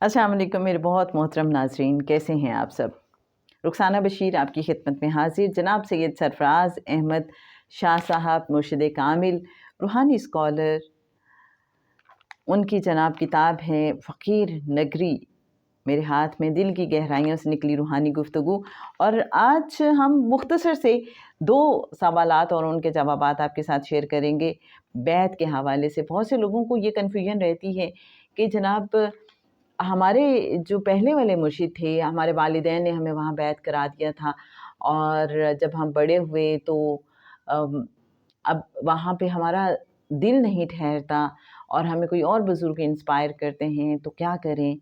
अस्सलाम वालेकुम मेरे बहुत मोहतरम नाजरीन, कैसे हैं आप सब। रुखसाना बशीर आपकी खिदमत में हाजिर। जनाब सैयद सरफराज अहमद शाह साहब मुर्शिद कामिल, रूहानी स्कॉलर, उनकी जनाब किताब है फ़कीर नगरी, मेरे हाथ में दिल की गहराइयों से निकली रूहानी गुफ्तगू। और आज हम मुख्तसर से 2 सवालात और उनके जवाबात आपके साथ शेयर करेंगे बैत के हवाले से। बहुत से लोगों को ये कन्फ्यूजन रहती है कि जनाब हमारे जो पहले वाले मुर्शिद थे, हमारे वालिदैन ने हमें वहाँ बैत करा दिया था और जब हम बड़े हुए तो अब वहाँ पे हमारा दिल नहीं ठहरता और हमें कोई और बुज़ुर्ग इंस्पायर करते हैं, तो क्या करें?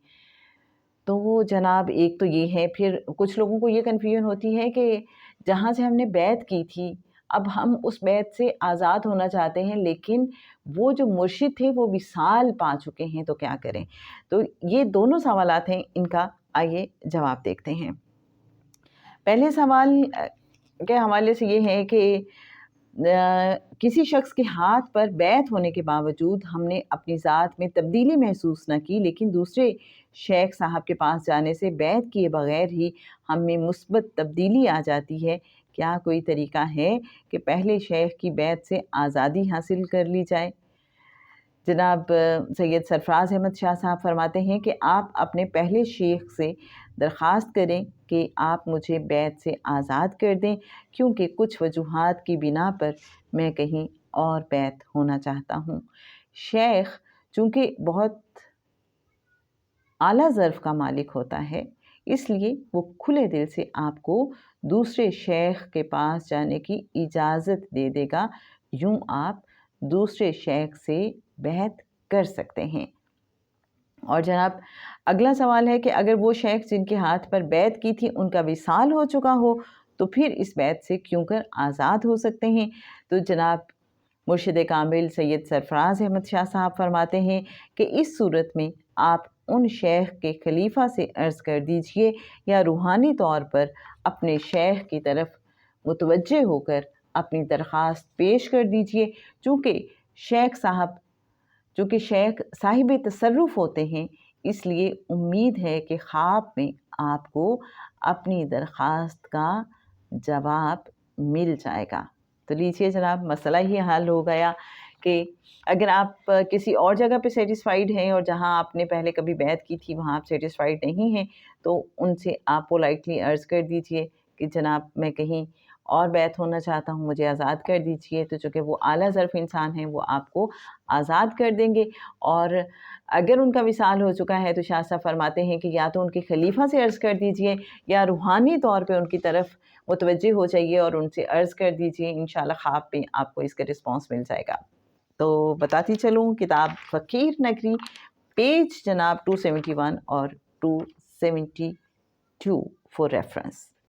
तो वो जनाब एक तो ये है। फिर कुछ लोगों को ये कन्फ्यूजन होती है कि जहाँ से हमने बैत की थी, अब हम उस बैत से आज़ाद होना चाहते हैं, लेकिन वो जो मुर्शिद थे वो विसाल पा चुके हैं, तो क्या करें? तो ये दोनों सवालात हैं, इनका आइए जवाब देखते हैं। पहले सवाल के हवाले से ये है कि किसी शख्स के हाथ पर बैत होने के बावजूद हमने अपनी ज़ात में तब्दीली महसूस न की, लेकिन दूसरे शेख साहब के पास जाने से बैत किए बगैर ही हम में मुस्बत तब्दीली आ जाती है। क्या कोई तरीका है कि पहले शेख की बैत से आज़ादी हासिल कर ली जाए? जनाब सैयद सरफराज अहमद शाह साहब फरमाते हैं कि आप अपने पहले शेख से दरख्वास्त करें कि आप मुझे बैत से आज़ाद कर दें, क्योंकि कुछ वजूहात की बिना पर मैं कहीं और बैत होना चाहता हूँ। शेख चूँकि बहुत आला ज़र्फ़ का मालिक होता है, इसलिए वो खुले दिल से आपको दूसरे शेख के पास जाने की इजाज़त दे देगा। यूँ आप दूसरे शेख से बैत कर सकते हैं। और जनाब अगला सवाल है कि अगर वो शेख जिनके हाथ पर बैत की थी उनका विसाल हो चुका हो, तो फिर इस बैत से क्यों कर आज़ाद हो सकते हैं? तो जनाब मुर्शिद कामिल सैयद सरफराज अहमद शाह साहब फरमाते हैं कि इस सूरत में आप उन शेख के खलीफा से अर्ज़ कर दीजिए या रूहानी तौर पर अपने शेख की तरफ मुतवज्जे होकर अपनी दरख्वास्त पेश कर दीजिए। चूँकि शेख साहिब तसर्रुफ़ होते हैं, इसलिए उम्मीद है कि ख्वाब में आपको अपनी दरख्वास्त का जवाब मिल जाएगा। तो लीजिए जनाब, मसला ही हल हो गया कि अगर आप किसी और जगह पे सैटिस्फाइड हैं और जहाँ आपने पहले कभी बैत की थी वहाँ आप सैटिस्फाइड नहीं हैं, तो उनसे आप पोलाइटली अर्ज़ कर दीजिए कि जनाब मैं कहीं और बैत होना चाहता हूँ, मुझे आज़ाद कर दीजिए। तो चूँकि वो आला ज़र्फ़ इंसान हैं, वो आपको आज़ाद कर देंगे। और अगर उनका विसाल हो चुका है तो शाह साहब फरमाते हैं कि या तो उनके खलीफा से अर्ज़ कर दीजिए या रूहानी तौर पे उनकी तरफ मुतवज्जे हो जाइए और उनसे अर्ज़ कर दीजिए। इंशाल्लाह ख्वाब में आपको इसका रिस्पॉन्स मिल जाएगा। तो बताती चलूँ, किताब फ़कीर नगरी, पेज जनाब 271 और 272 फॉर रेफरेंस।